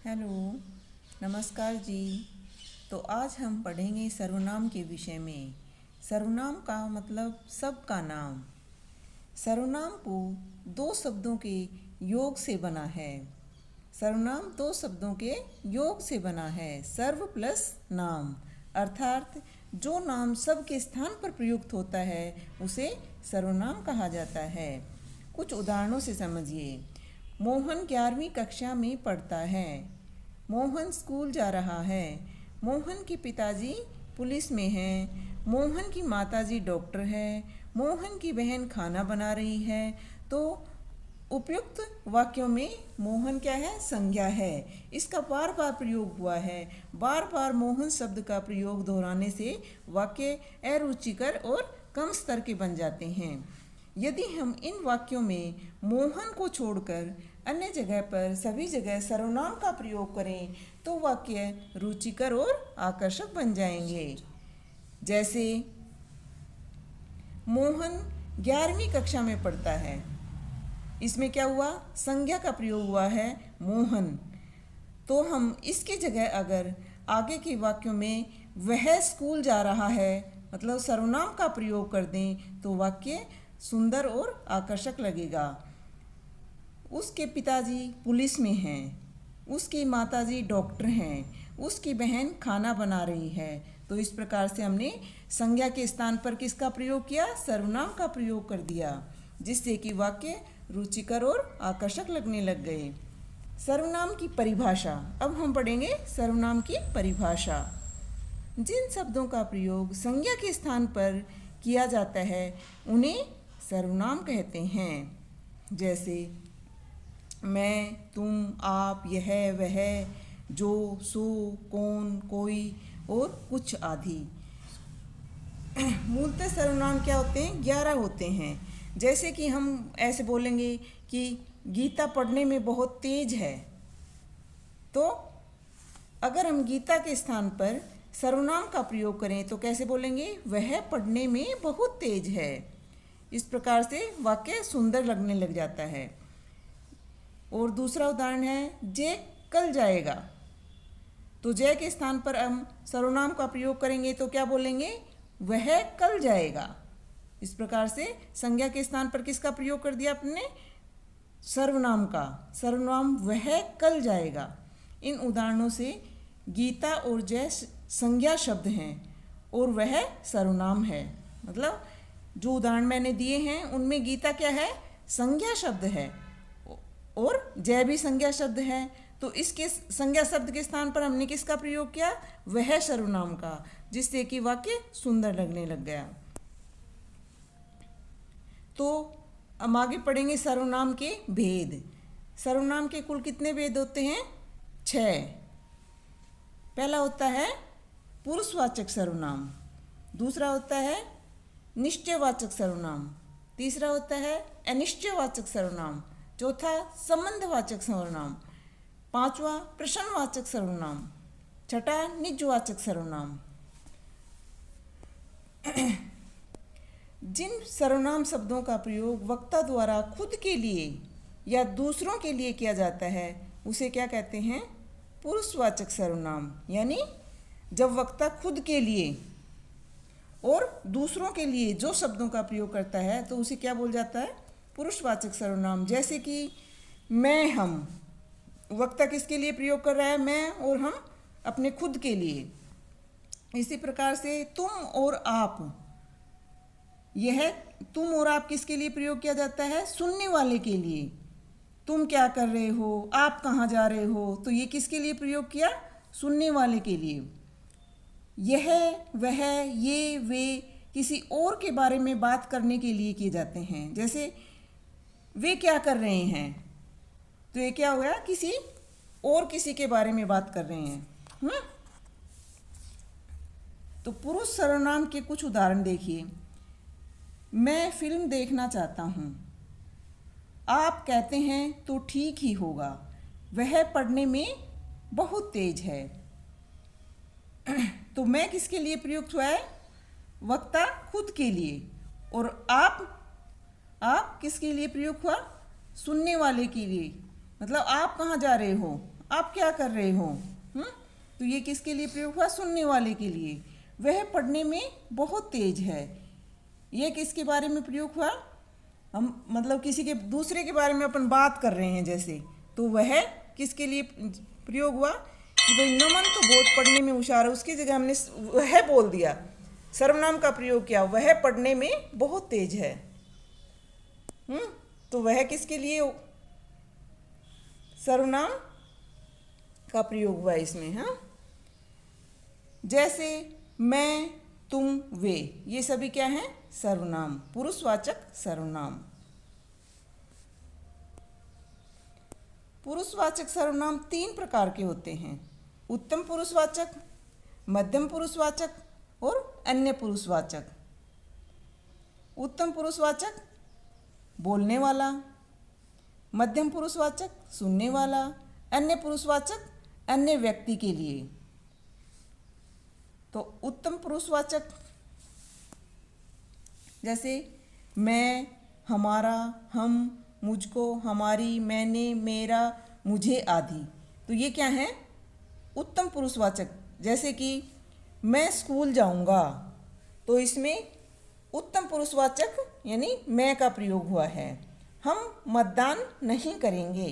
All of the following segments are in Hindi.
हेलो, नमस्कार जी। तो आज हम पढ़ेंगे सर्वनाम के विषय में। सर्वनाम का मतलब सबका नाम। सर्वनाम को दो शब्दों के योग से बना है। सर्वनाम दो शब्दों के योग से बना है, सर्व प्लस नाम। अर्थात जो नाम सब के स्थान पर प्रयुक्त होता है उसे सर्वनाम कहा जाता है। कुछ उदाहरणों से समझिए। मोहन 11वीं कक्षा में पढ़ता है। मोहन स्कूल जा रहा है। मोहन के पिताजी पुलिस में हैं। मोहन की माताजी डॉक्टर है। मोहन की बहन खाना बना रही है। तो उपयुक्त वाक्यों में मोहन क्या है? संज्ञा है। इसका बार बार प्रयोग हुआ है। बार बार मोहन शब्द का प्रयोग दोहराने से वाक्य अरुचिकर और कम स्तर के बन जाते हैं। यदि हम इन वाक्यों में मोहन को छोड़कर अन्य जगह पर सभी जगह सर्वनाम का प्रयोग करें तो वाक्य रुचिकर और आकर्षक बन जाएंगे। जैसे मोहन 11वीं कक्षा में पढ़ता है। इसमें क्या हुआ? संज्ञा का प्रयोग हुआ है मोहन। तो हम इसकी जगह अगर आगे के वाक्यों में वह स्कूल जा रहा है मतलब सर्वनाम का प्रयोग कर दें तो वाक्य सुंदर और आकर्षक लगेगा। उसके पिताजी पुलिस में हैं। उसकी माताजी डॉक्टर हैं। उसकी बहन खाना बना रही है। तो इस प्रकार से हमने संज्ञा के स्थान पर किसका प्रयोग किया? सर्वनाम का प्रयोग कर दिया, जिससे कि वाक्य रुचिकर और आकर्षक लगने लग गए। सर्वनाम की परिभाषा। अब हम पढ़ेंगे सर्वनाम की परिभाषा। जिन शब्दों का प्रयोग संज्ञा के स्थान पर किया जाता है उन्हें सर्वनाम कहते हैं। जैसे मैं, तुम, आप, यह, वह, जो, सो, कौन, कोई और कुछ आदि। मूलतः सर्वनाम क्या होते हैं? 11 होते हैं। जैसे कि हम ऐसे बोलेंगे कि गीता पढ़ने में बहुत तेज है। तो अगर हम गीता के स्थान पर सर्वनाम का प्रयोग करें तो कैसे बोलेंगे? वह पढ़ने में बहुत तेज है। इस प्रकार से वाक्य सुंदर लगने लग जाता है। और दूसरा उदाहरण है जय कल जाएगा। तो जय के स्थान पर हम सर्वनाम का प्रयोग करेंगे तो क्या बोलेंगे? वह कल जाएगा। इस प्रकार से संज्ञा के स्थान पर किसका प्रयोग कर दिया आपने? सर्वनाम का। सर्वनाम वह कल जाएगा। इन उदाहरणों से गीता और जय संज्ञा शब्द हैं और वह सर्वनाम है। मतलब जो उदाहरण मैंने दिए हैं उनमें गीता क्या है? संज्ञा शब्द है और जय भी संज्ञा शब्द है। तो इसके संज्ञा शब्द के स्थान पर हमने किसका प्रयोग किया? वह सर्वनाम का, जिससे कि वाक्य सुंदर लगने लग गया। तो हम आगे पढ़ेंगे सर्वनाम के भेद। सर्वनाम के कुल कितने भेद होते हैं? 6। पहला होता है पुरुषवाचक सर्वनाम। दूसरा होता है निश्चयवाचक सर्वनाम। तीसरा होता है अनिश्चयवाचक सर्वनाम। चौथा संबंधवाचक सर्वनाम। पांचवा प्रश्नवाचक सर्वनाम। छठा निजवाचक सर्वनाम। जिन सर्वनाम शब्दों का प्रयोग वक्ता द्वारा खुद के लिए या दूसरों के लिए किया जाता है उसे क्या कहते हैं? पुरुषवाचक सर्वनाम। यानी जब वक्ता खुद के लिए और दूसरों के लिए जो शब्दों का प्रयोग करता है तो उसे क्या बोल जाता है? पुरुषवाचक सर्वनाम। जैसे कि मैं, हम। वक्ता किसके लिए प्रयोग कर रहा है? मैं और हम अपने खुद के लिए। इसी प्रकार से तुम और आप। यह तुम और आप किसके लिए प्रयोग किया जाता है? सुनने वाले के लिए। तुम क्या कर रहे हो? आप कहाँ जा रहे हो? तो ये किसके लिए प्रयोग किया? सुनने वाले के लिए। यह, वह, ये, वे किसी और के बारे में बात करने के लिए किए जाते हैं। जैसे वे क्या कर रहे हैं, तो ये क्या हो गया? किसी और किसी के बारे में बात कर रहे हैं। तो पुरुष सर्वनाम के कुछ उदाहरण देखिए। मैं फिल्म देखना चाहता हूँ। आप कहते हैं तो ठीक ही होगा। वह पढ़ने में बहुत तेज है। तो मैं किसके लिए प्रयुक्त हुआ है? वक्ता खुद के लिए। और आप किसके लिए प्रयुक्त हुआ? सुनने वाले के लिए। मतलब आप कहाँ जा रहे हो? आप क्या कर रहे हो। तो ये किसके लिए प्रयोग हुआ, सुनने वाले के लिए। वह पढ़ने में बहुत तेज है, ये किसके बारे में प्रयोग हुआ, हम मतलब किसी के दूसरे के बारे में अपन बात कर रहे हैं जैसे, तो वह किसके लिए प्रयोग हुआ कि भाई नमन तो बहुत पढ़ने में होशियार है, उसकी जगह हमने वह बोल दिया, सर्वनाम का प्रयोग किया, वह पढ़ने में बहुत तेज है। तो वह किसके लिए सर्वनाम का प्रयोग हुआ इसमें। हाँ, जैसे मैं, तुम, वे, ये सभी क्या हैं, सर्वनाम, पुरुषवाचक सर्वनाम। पुरुषवाचक सर्वनाम 3 प्रकार के होते हैं, उत्तम पुरुषवाचक, मध्यम पुरुषवाचक और अन्य पुरुषवाचक। उत्तम पुरुषवाचक बोलने वाला, मध्यम पुरुषवाचक सुनने वाला, अन्य पुरुषवाचक अन्य व्यक्ति के लिए। तो उत्तम पुरुषवाचक जैसे मैं, हमारा, हम, मुझको, हमारी, मैंने, मेरा, मुझे आदि, तो ये क्या है, उत्तम पुरुषवाचक। जैसे कि मैं स्कूल जाऊंगा, तो इसमें उत्तम पुरुषवाचक यानी मैं का प्रयोग हुआ है। हम मतदान नहीं करेंगे,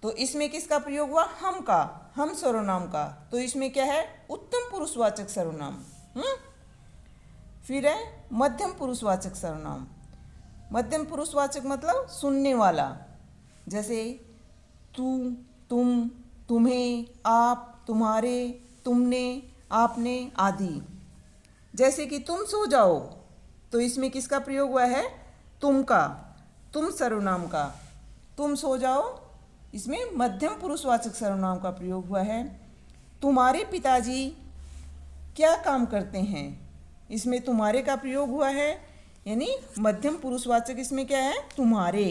तो इसमें किसका प्रयोग हुआ, हम का, हम सर्वनाम का, तो इसमें क्या है, उत्तम पुरुषवाचक सर्वनाम। फिर है मध्यम पुरुषवाचक सर्वनाम। मध्यम पुरुषवाचक मतलब सुनने वाला, जैसे तू, तुम, तुम्हें, आप, तुम्हारे, तुमने, आपने आदि। जैसे कि तुम सो जाओ, तो इसमें किसका प्रयोग हुआ है, तुम का, तुम सर्वनाम का, तुम सो जाओ, इसमें मध्यम पुरुषवाचक सर्वनाम का प्रयोग हुआ है। तुम्हारे पिताजी क्या काम करते हैं, इसमें तुम्हारे का प्रयोग हुआ है, यानी मध्यम पुरुषवाचक इसमें क्या है, तुम्हारे।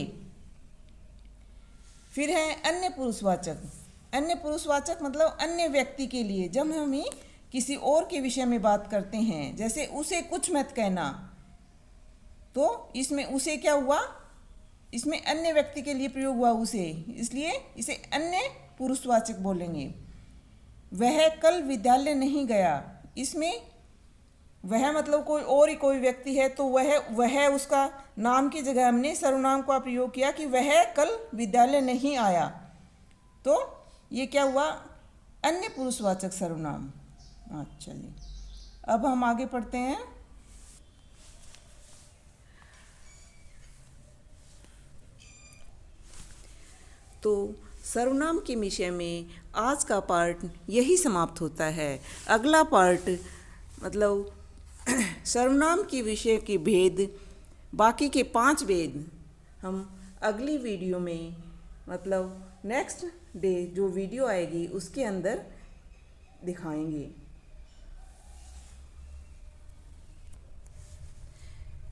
फिर है अन्य पुरुषवाचक। अन्य पुरुषवाचक मतलब अन्य व्यक्ति के लिए, जब हम किसी और के विषय में बात करते हैं, जैसे उसे कुछ मत कहना, तो इसमें उसे क्या हुआ, इसमें अन्य व्यक्ति के लिए प्रयोग हुआ उसे, इसलिए इसे अन्य पुरुषवाचक बोलेंगे। वह कल विद्यालय नहीं गया, इसमें वह मतलब कोई और ही कोई व्यक्ति है, तो वह उसका नाम की जगह हमने सर्वनाम का प्रयोग किया कि वह कल विद्यालय नहीं आया, तो ये क्या हुआ, अन्य पुरुषवाचक सर्वनाम। चलिए अब हम आगे पढ़ते हैं। तो सर्वनाम के विषय में आज का पार्ट यही समाप्त होता है। अगला पार्ट मतलब सर्वनाम के विषय के भेद, बाकी के 5 भेद हम अगली वीडियो में मतलब नेक्स्ट डे जो वीडियो आएगी उसके अंदर दिखाएंगे,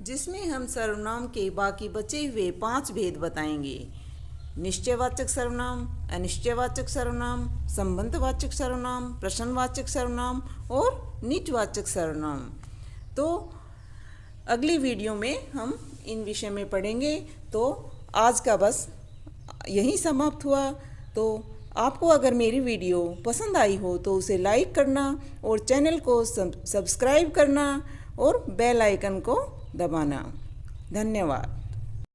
जिसमें हम सर्वनाम के बाकी बचे हुए 5 भेद बताएंगे। निश्चयवाचक सर्वनाम, अनिश्चयवाचक सर्वनाम, संबंधवाचक सर्वनाम, प्रश्नवाचक सर्वनाम और नीचवाचक सर्वनाम। तो अगली वीडियो में हम इन विषय में पढ़ेंगे। तो आज का बस यही समाप्त हुआ। तो आपको अगर मेरी वीडियो पसंद आई हो तो उसे लाइक करना और चैनल को सब्सक्राइब करना और बेल आइकन को दबाना। धन्यवाद।